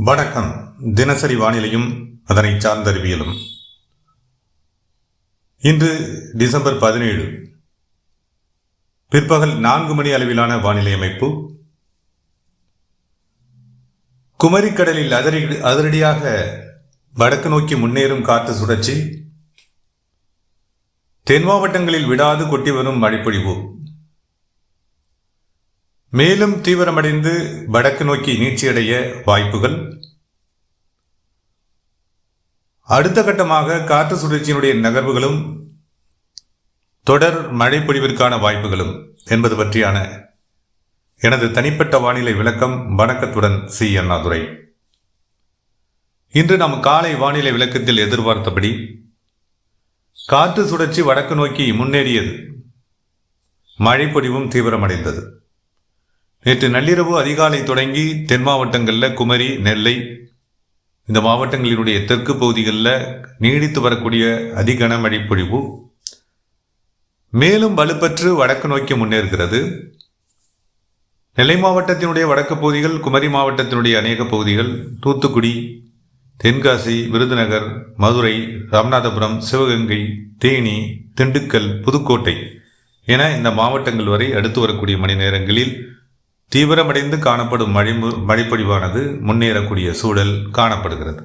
வணக்கம். தினசரி வானிலையும் அதனை சார்ந்த அறிவியலும். இன்று டிசம்பர் 17 பிற்பகல் 4 மணி அளவிலான வானிலை அமைப்பு. குமரிக்கடலில் அதிரடியாக வடக்கு நோக்கி முன்னேறும் காற்று சுழற்சி தென் மாவட்டங்களில் விடாது கொட்டி வரும் மழைப்பொழிவு மேலும் தீவிரமடைந்து வடக்கு நோக்கி நீட்சியடைய வாய்ப்புகள். அடுத்த கட்டமாக காற்று சுழற்சியினுடைய நகர்வுகளும் தொடர் மழைப்பொழிவிற்கான வாய்ப்புகளும் என்பது பற்றியான எனது தனிப்பட்ட வானிலை விளக்கம். வணக்கத்துடன் சி. அண்ணாதுரை. இன்று நாம் காலை வானிலை விளக்கத்தில் எதிர்பார்த்தபடி காற்று சுழற்சி வடக்கு நோக்கி முன்னேறியது, மழைப்பொழிவும் தீவிரமடைந்தது. நேற்று நள்ளிரவு அதிகாலை தொடங்கி தென் மாவட்டங்களில் குமரி, நெல்லை இந்த மாவட்டங்களினுடைய தெற்கு பகுதிகளில் நீடித்து வரக்கூடிய அதிகன மழைப்பொழிவு மேலும் வலுப்பெற்று வடக்கு நோக்கி முன்னேறுகிறது. நெல்லை மாவட்டத்தினுடைய வடக்கு பகுதிகள், குமரி மாவட்டத்தினுடைய அநேக பகுதிகள், தூத்துக்குடி, தென்காசி, விருதுநகர், மதுரை, ராமநாதபுரம், சிவகங்கை, தேனி, திண்டுக்கல், புதுக்கோட்டை என இந்த மாவட்டங்கள் வரை அடுத்து வரக்கூடிய மணி நேரங்களில் தீவிரமடைந்து காணப்படும் மழைப்பொழிவானது முன்னேறக்கூடிய சூழல் காணப்படுகிறது.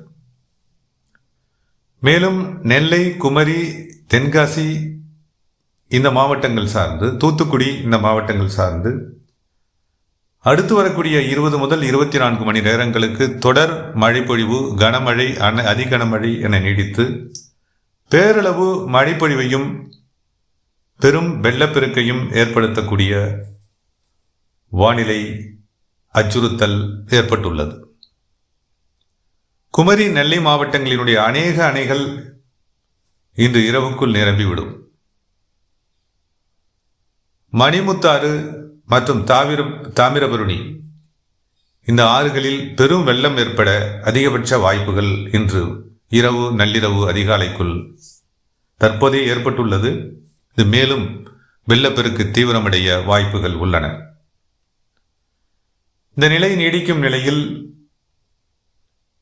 மேலும் நெல்லை, குமரி, தென்காசி இந்த மாவட்டங்கள் சார்ந்து, தூத்துக்குடி இந்த மாவட்டங்கள் சார்ந்து அடுத்து வரக்கூடிய 20 முதல் 24 மணி நேரங்களுக்கு தொடர் மழைப்பொழிவு, கனமழை, அதிகனமழை என நீடித்து பேரளவு மழைப்பொழிவையும் பெரும் வெள்ளப்பெருக்கையும் ஏற்படுத்தக்கூடிய வானிலை அச்சுறுத்தல் ஏற்பட்டுள்ளது. குமரி, நெல்லை மாவட்டங்களினுடைய அநேக அணைகள் இன்று இரவுக்குள் நிரம்பிவிடும். மணிமுத்தாறு மற்றும் தாமிரபரணி இந்த ஆறுகளில் பெரும் வெள்ளம் ஏற்பட அதிகபட்ச வாய்ப்புகள் இன்று இரவு, நள்ளிரவு, அதிகாலைக்குள் தற்போதே ஏற்பட்டுள்ளது. இது மேலும் வெள்ளப்பெருக்கு தீவிரமடைய வாய்ப்புகள் உள்ளன. இந்த நிலை நீடிக்கும் நிலையில்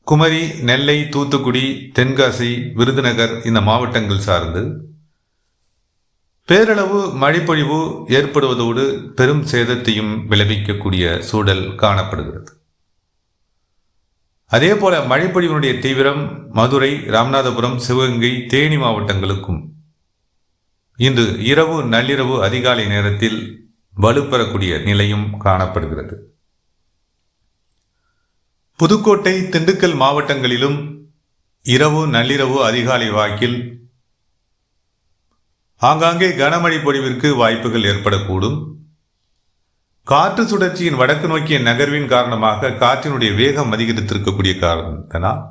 குமரி, நெல்லை, தூத்துக்குடி, தென்காசி, விருதுநகர் இந்த மாவட்டங்கள் சார்ந்து பேரளவு மழைப்பொழிவு ஏற்படுவதோடு பெரும் சேதத்தையும் விளைவிக்கக்கூடிய சூழல் காணப்படுகிறது. அதே போல மழைப்பொழிவினுடைய தீவிரம் மதுரை, ராமநாதபுரம், சிவகங்கை, தேனி மாவட்டங்களுக்கும் இன்று இரவு, நள்ளிரவு, அதிகாலை நேரத்தில் வலுப்பெறக்கூடிய நிலையும் காணப்படுகிறது. புதுக்கோட்டை, திண்டுக்கல் மாவட்டங்களிலும் இரவு, நள்ளிரவு, அதிகாலை வாக்கில் ஆங்காங்கே கனமழை பொழிவிற்கு வாய்ப்புகள் ஏற்படக்கூடும். காற்று சுழற்சியின் வடக்கு நோக்கிய நகர்வின் காரணமாக காற்றினுடைய வேகம் அதிகரித்திருக்கக்கூடிய காரணத்தினால்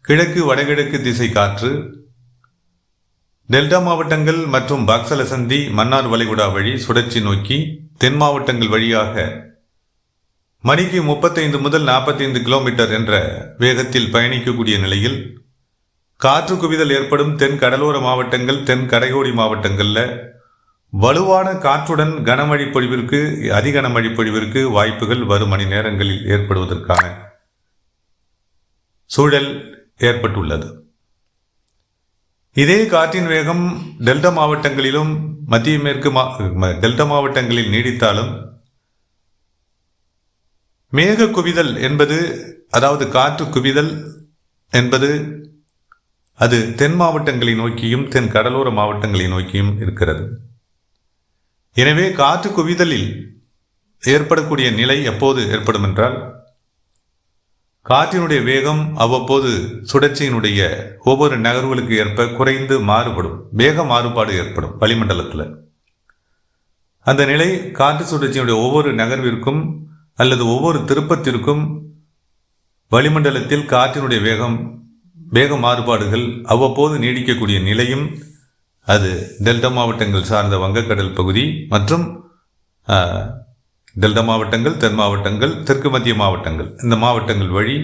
கிழக்கு, வடகிழக்கு திசை காற்று டெல்டா மாவட்டங்கள் மற்றும் பக்சலசந்தி, மன்னார் வளைகுடா வழி சுழற்சி நோக்கி தென் மாவட்டங்கள் வழியாக மணிக்கு 35 முதல் 45 கிலோமீட்டர் என்ற வேகத்தில் பயணிக்கக்கூடிய நிலையில் காற்று குவிதல் ஏற்படும் தென் கடலோர மாவட்டங்கள், தென் கடையோடி மாவட்டங்களில் வலுவான காற்றுடன் கனமழை பொழிவிற்கு, அதிகனமழை பொழிவிற்கு வாய்ப்புகள் வரும் மணி நேரங்களில் ஏற்படுவதற்கான சூழல் ஏற்பட்டுள்ளது. இதே காற்றின் வேகம் டெல்டா மாவட்டங்களிலும் மத்திய மேற்கு டெல்டா மாவட்டங்களில் நீடித்தாலும் மேக குவிதல் என்பது, அதாவது காற்று குவிதல் என்பது அது தென் மாவட்டங்களை நோக்கியும் தென் கடலோர மாவட்டங்களை நோக்கியும் இருக்கிறது. எனவே காற்று குவிதலில் ஏற்படக்கூடிய நிலை எப்போது ஏற்படும் என்றால், காற்றினுடைய வேகம் அவ்வப்போது சுழற்சியினுடைய ஒவ்வொரு நகர்வுகளுக்கு ஏற்ப குறைந்து மாறுபடும், வேக மாறுபாடு ஏற்படும் வளிமண்டலத்தில். அந்த நிலை காற்று சுழற்சியினுடைய ஒவ்வொரு நகர்விற்கும் அல்லது ஒவ்வொரு திருப்பத்திற்கும் வளிமண்டலத்தில் காற்றினுடைய வேக மாறுபாடுகள் அவ்வப்போது நீடிக்கக்கூடிய நிலையும் அது டெல்டா மாவட்டங்கள் சார்ந்த வங்கக்கடல் பகுதி மற்றும் டெல்டா மாவட்டங்கள், தென் மாவட்டங்கள், தெற்கு மத்திய மாவட்டங்கள் இந்த மாவட்டங்கள் வழி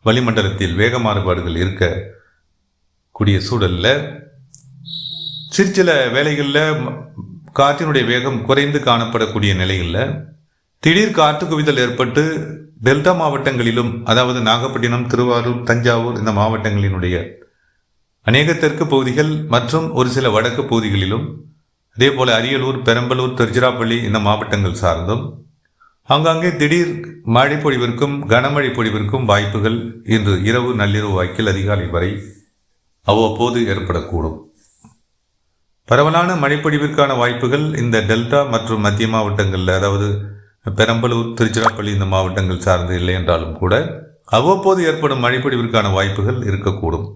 வளிமண்டலத்தில் வேக மாறுபாடுகள் இருக்கக்கூடிய சூழலில் சிற்சில வேளைகளில் காற்றினுடைய வேகம் குறைந்து காணப்படக்கூடிய நிலையில் திடீர் காற்று குவிதல் ஏற்பட்டு டெல்டா மாவட்டங்களிலும், அதாவது நாகப்பட்டினம், திருவாரூர், தஞ்சாவூர் இந்த மாவட்டங்களினுடைய அநேக தெற்கு பகுதிகள் மற்றும் ஒரு சில வடக்கு பகுதிகளிலும், அதே போல அரியலூர், பெரம்பலூர், திருச்சிராப்பள்ளி இந்த மாவட்டங்கள் சார்ந்தும் ஆங்காங்கே திடீர் மழை பொழிவிற்கும் கனமழை பொழிவிற்கும் வாய்ப்புகள் இன்று இரவு நள்ளிரவு வாக்கில் அதிகாலை வரை அவ்வப்போது ஏற்படக்கூடும். பரவலான மழைப்பொழிவிற்கான வாய்ப்புகள் இந்த டெல்டா மற்றும் மத்திய மாவட்டங்களில், அதாவது பெரம்பலூர், திருச்சிராப்பள்ளி இந்த மாவட்டங்கள் சார்ந்து இல்லை என்றாலும் கூட அவ்வப்போது ஏற்படும் மழைப்பொழிவிற்கான வாய்ப்புகள் இருக்கக்கூடும்.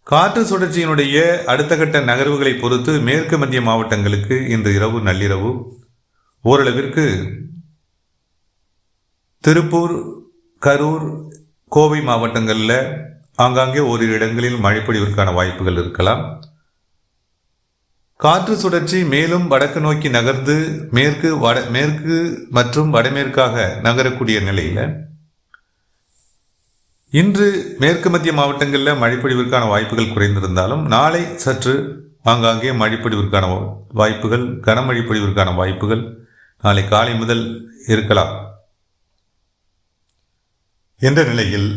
காற்று சுழற்சியினுடைய அடுத்த கட்ட நகர்வுகளை பொறுத்து மேற்கு மத்திய மாவட்டங்களுக்கு இன்று இரவு நள்ளிரவு ஓரளவிற்கு திருப்பூர், கரூர், கோவை மாவட்டங்களில் ஆங்காங்கே ஓரிரு இடங்களில் மழைப்பொழிவிற்கான வாய்ப்புகள் இருக்கலாம். காற்று சுழற்சி மேலும் வடக்கு நோக்கி நகர்ந்து மேற்கு மற்றும் வடமேற்காக நகரக்கூடிய நிலையில் இன்று மேற்கு மத்திய மாவட்டங்களில் மழைப்பொழிவிற்கான வாய்ப்புகள் குறைந்திருந்தாலும் நாளை சற்று ஆங்காங்கே மழைப்பொழிவிற்கான வாய்ப்புகள், கனமழை பொழிவிற்கான வாய்ப்புகள் நாளை காலை முதல் இருக்கலாம் என்ற நிலையில்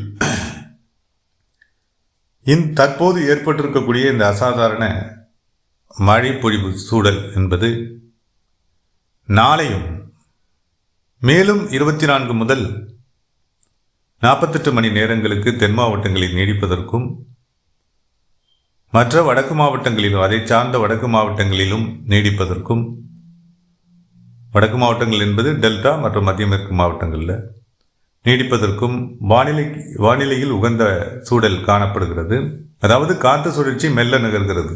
தற்போது ஏற்பட்டிருக்கக்கூடிய இந்த அசாதாரண மழை பொழிவு சூழல் என்பது நாளையும் மேலும் 24 முதல் 48 மணி நேரங்களுக்கு தென் மாவட்டங்களில் நீடிப்பதற்கும் மற்ற வடக்கு மாவட்டங்களிலும் அதை சார்ந்த வடக்கு மாவட்டங்களிலும் நீடிப்பதற்கும், வடக்கு மாவட்டங்கள் என்பது டெல்டா மற்றும் மத்திய மேற்கு மாவட்டங்களில் நீடிப்பதற்கும் வானிலையில் உகந்த சூழல் காணப்படுகிறது. அதாவது காற்று சுழற்சி மெல்ல நகர்கிறது.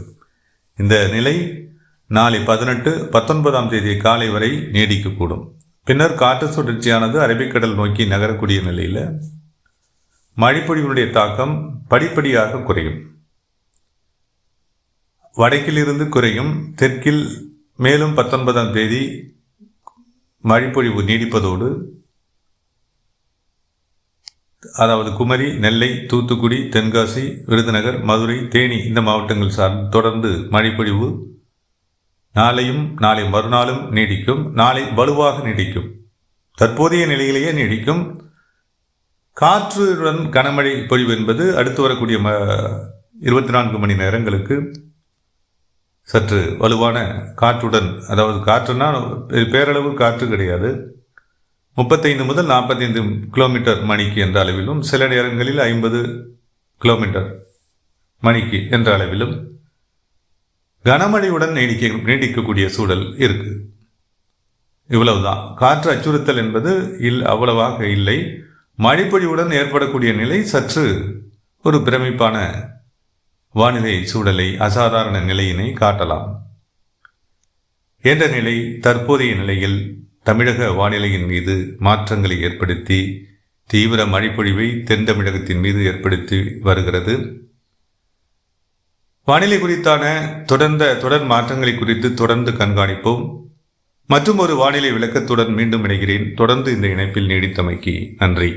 இந்த நிலை நாளை 18, 19ஆம் தேதி காலை வரை நீடிக்கக்கூடும். பின்னர் காற்று சுழற்சியானது அரபிக்கடல் நோக்கி நகரக்கூடிய நிலையில் மழைப்பொழிவினுடைய தாக்கம் படிப்படியாக குறையும். வடக்கிலிருந்து குறையும். தெற்கில் மேலும் 19ஆம் தேதி மழைப்பொழிவு நீடிப்பதோடு, அதாவது குமரி, நெல்லை, தூத்துக்குடி, தென்காசி, விருதுநகர், மதுரை, தேனி இந்த மாவட்டங்கள் சார்ந்து தொடர்ந்து மழைப்பொழிவு நாளையும் நாளை மறுநாளும் நீடிக்கும். நாளை வலுவாக நீடிக்கும். தற்போதைய நிலையிலேயே நீடிக்கும். காற்றுடன் கனமழை பொழிவு என்பது அடுத்து வரக்கூடிய 24 மணி நேரங்களுக்கு சற்று வலுவான காற்றுடன், அதாவது காற்றுனா பேரளவு காற்று கிடையாது, 35 முதல் 45 கிலோமீட்டர் மணிக்கு என்ற அளவிலும், சில நேரங்களில் 50 கிலோமீட்டர் மணிக்கு என்ற அளவிலும் கனமழையுடன் நீடிக்கக்கூடிய சூழல் இருக்கு. இவ்வளவுதான். காற்று அச்சுறுத்தல் என்பது அவ்வளவாக இல்லை. மழைப்பொழிவுடன் ஏற்படக்கூடிய நிலை சற்று ஒரு பிரமிப்பான வானிலை சூழலை, அசாதாரண நிலையினை காட்டலாம் என்ற நிலை தற்போதைய நிலையில் தமிழக வானிலையின் மீது மாற்றங்களை ஏற்படுத்தி தீவிர மழைப்பொழிவை தென் தமிழகத்தின் மீது ஏற்படுத்தி வருகிறது. வானிலை குறித்தான தொடர் மாற்றங்களை குறித்து தொடர்ந்து கண்காணிப்போம். மற்றும் ஒரு வானிலை விளக்கத்துடன் மீண்டும் இணைகிறேன். தொடர்ந்து இந்த இணைப்பில் நீடித்தமைக்கு நன்றி.